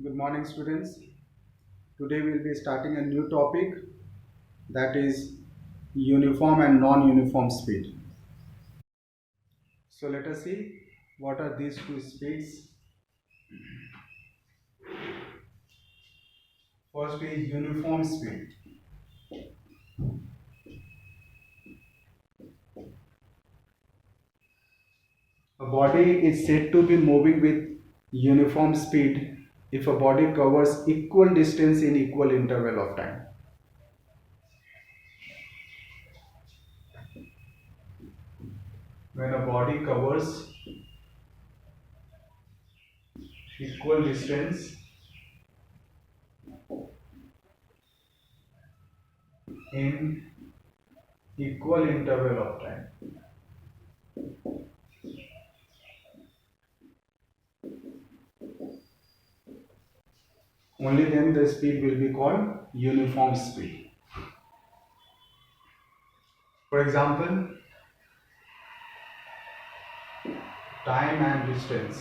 Good morning, students. Today we'll be starting a new topic, that is uniform and non-uniform speed. So let us see what are these two speeds. First is uniform speed. A body is said to be moving with uniform speed if a body covers equal distance in equal interval of time. When a body covers equal distance in equal interval of time. Only then the speed will be called uniform speed. For example, time and distance.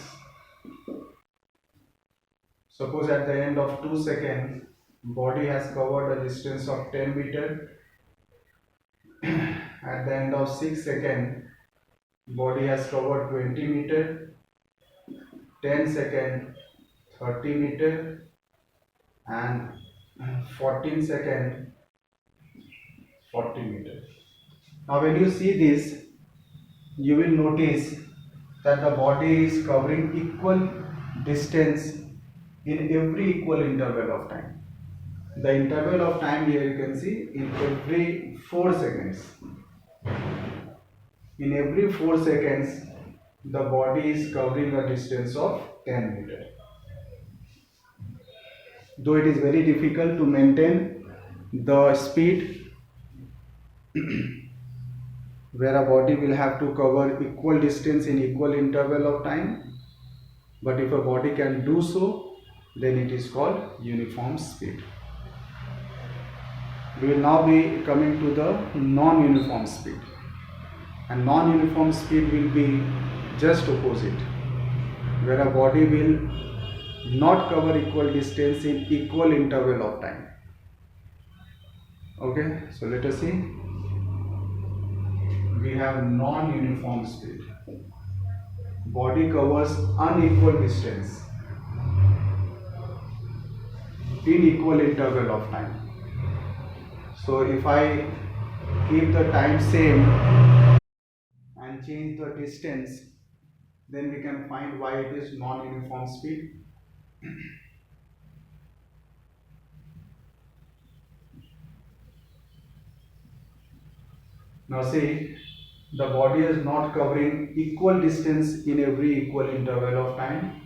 Suppose at the end of 2 seconds, body has covered a distance of 10 meter. At the end of 6 seconds, body has covered 20 meter. 10 seconds, 30 meter, and 14 seconds, 40 meter. Now when you see this, you will notice that the body is covering equal distance in every equal interval of time. The interval of time here you can see in every 4 seconds. In every 4 seconds, the body is covering a distance of 10 meter. Though it is very difficult to maintain the speed where a body will have to cover equal distance in equal interval of time, but if a body can do so, then it is called uniform speed. We will now be coming to the non-uniform speed, and non-uniform speed will be just opposite, where a body will not cover equal distance in equal interval of time. Okay, so let us see. We have non-uniform speed. Body covers unequal distance in equal interval of time. So if I keep the time same and change the distance, then we can find why it is non-uniform speed. Now see, the body is not covering equal distance in every equal interval of time.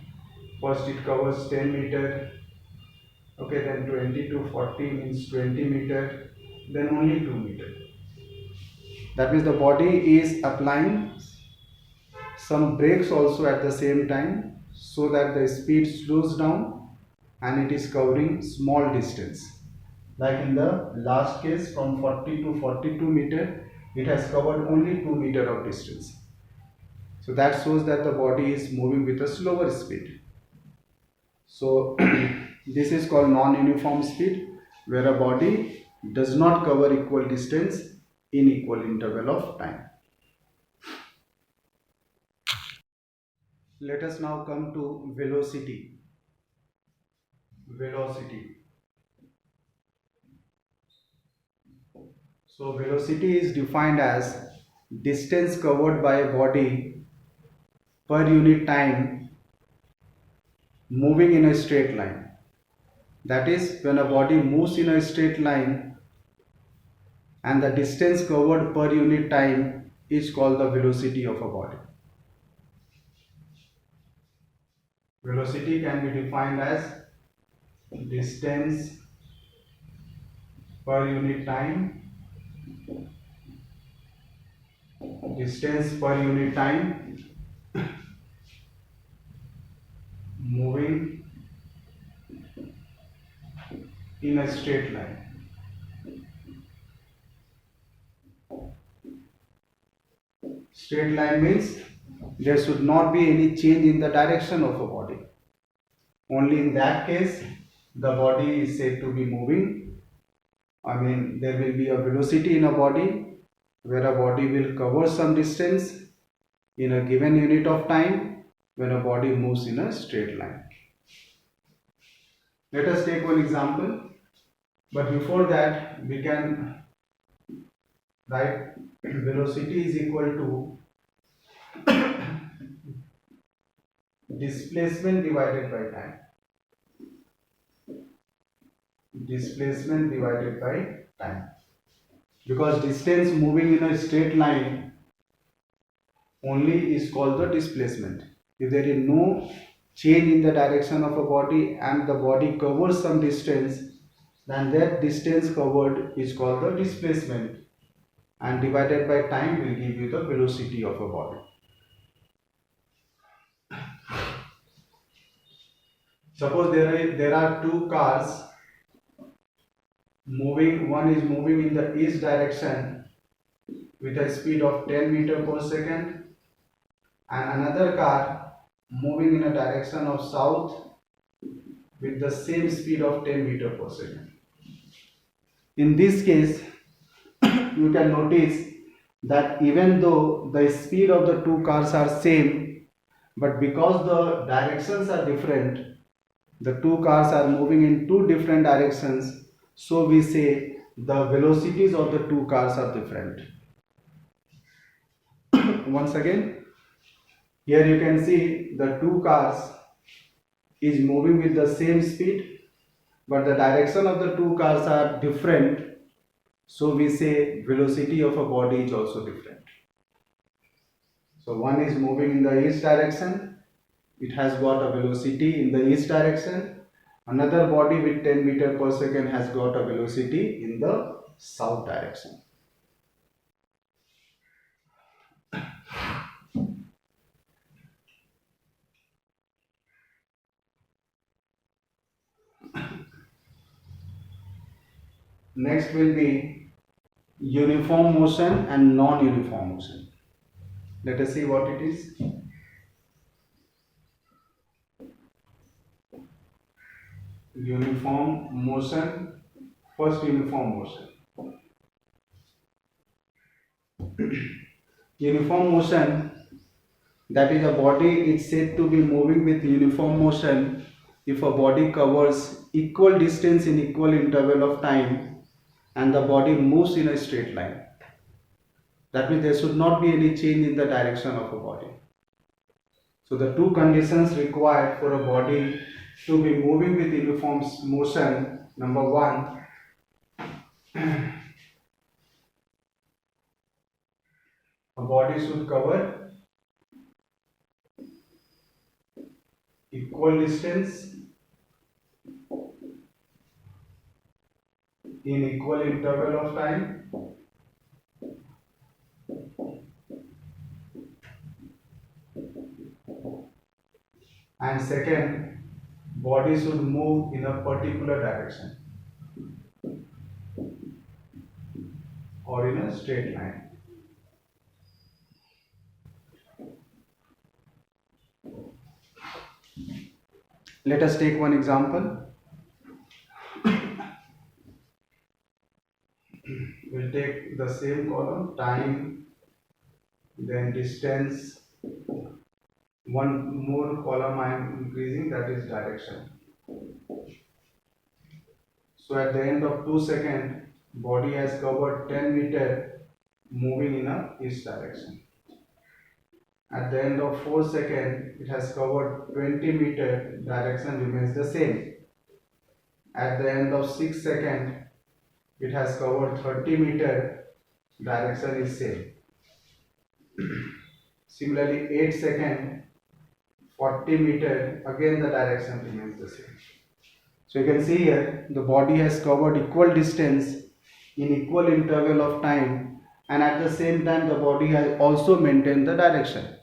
First it covers 10 meter, okay, then 20 to 40 means 20 meter, then only 2 meter. That means the body is applying some brakes also at the same time, so that the speed slows down and it is covering small distance. Like in the last case, from 40 to 42 meter, it has covered only 2 meter of distance. So that shows that the body is moving with a slower speed. So this is called non-uniform speed, where a body does not cover equal distance in equal interval of time. Let us now come to velocity. Velocity. So velocity is defined as distance covered by a body per unit time moving in a straight line. That is, when a body moves in a straight line and the distance covered per unit time is called the velocity of a body. Velocity can be defined as distance per unit time, moving in a straight line. Straight line means there should not be any change in the direction of a body. Only in that case the body is said to be moving. I mean, there will be a velocity in a body where a body will cover some distance in a given unit of time when a body moves in a straight line. Let us take one example, but before that we can write velocity is equal to displacement divided by time. Displacement divided by time. Because distance moving in a straight line only is called the displacement. If there is no change in the direction of a body and the body covers some distance, then that distance covered is called the displacement, and divided by time will give you the velocity of a body. Suppose there are two cars moving. One is moving in the east direction with a speed of 10 meter per second, and another car moving in a direction of south with the same speed of 10 meter per second. In this case, you can notice that even though the speed of the two cars are same, but because the directions are different, the two cars are moving in two different directions, so we say the velocities of the two cars are different. Once again, here you can see the two cars is moving with the same speed, but the direction of the two cars are different, so we say velocity of a body is also different. So one is moving in the east direction, it has got a velocity in the east direction. Another body with 10 meter per second has got a velocity in the south direction. Next will be uniform motion and non-uniform motion. Let us see what it is. Uniform motion. First, uniform motion. Uniform motion, that is, a body is said to be moving with uniform motion if a body covers equal distance in equal interval of time and the body moves in a straight line. That means there should not be any change in the direction of a body. So the two conditions required for a body to be moving with uniform motion: number one, a body should cover equal distance in equal interval of time, and second, body should move in a particular direction or in a straight line. Let us take one example. We'll take the same column, time, then distance. One more column I am increasing, that is direction. So at the end of 2 seconds, body has covered 10 meter moving in a east direction. At the end of 4 seconds, it has covered 20 meter, direction remains the same. At the end of 6 seconds, it has covered 30 meter, direction is same. Similarly, 8 seconds, 40 meter, again the direction remains the same. So you can see here the body has covered equal distance in equal interval of time, and at the same time the body has also maintained the direction.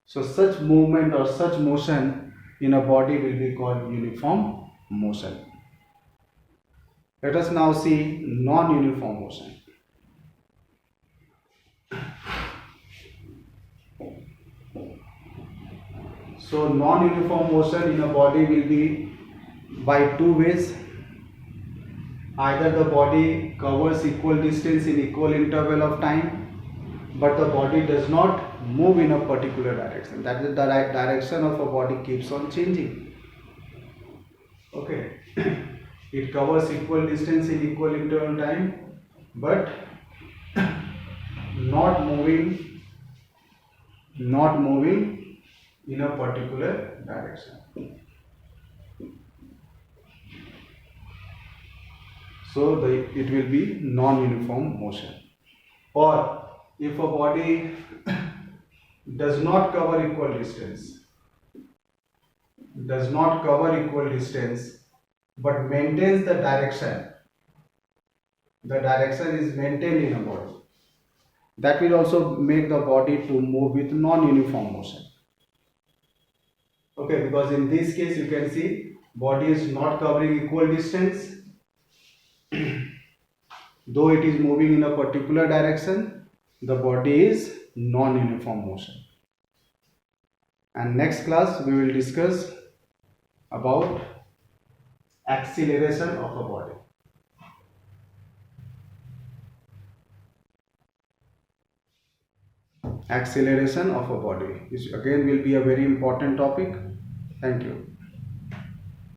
So such movement or such motion in a body will be called uniform motion. Let us now see non-uniform motion. So non-uniform motion in a body will be by two ways. Either the body covers equal distance in equal interval of time, but the body does not move in a particular direction. That is, the direction of a body keeps on changing. Okay. It covers equal distance in equal interval time, but not moving in a particular direction. So it will be non-uniform motion. Or if a body does not cover equal distance, but maintains the direction is maintained in a body, that will also make the body to move with non-uniform motion. Okay, because in this case you can see body is not covering equal distance, though it is moving in a particular direction, the body is non-uniform motion. And next class we will discuss about acceleration of a body. Acceleration of a body, which again will be a very important topic. Thank you.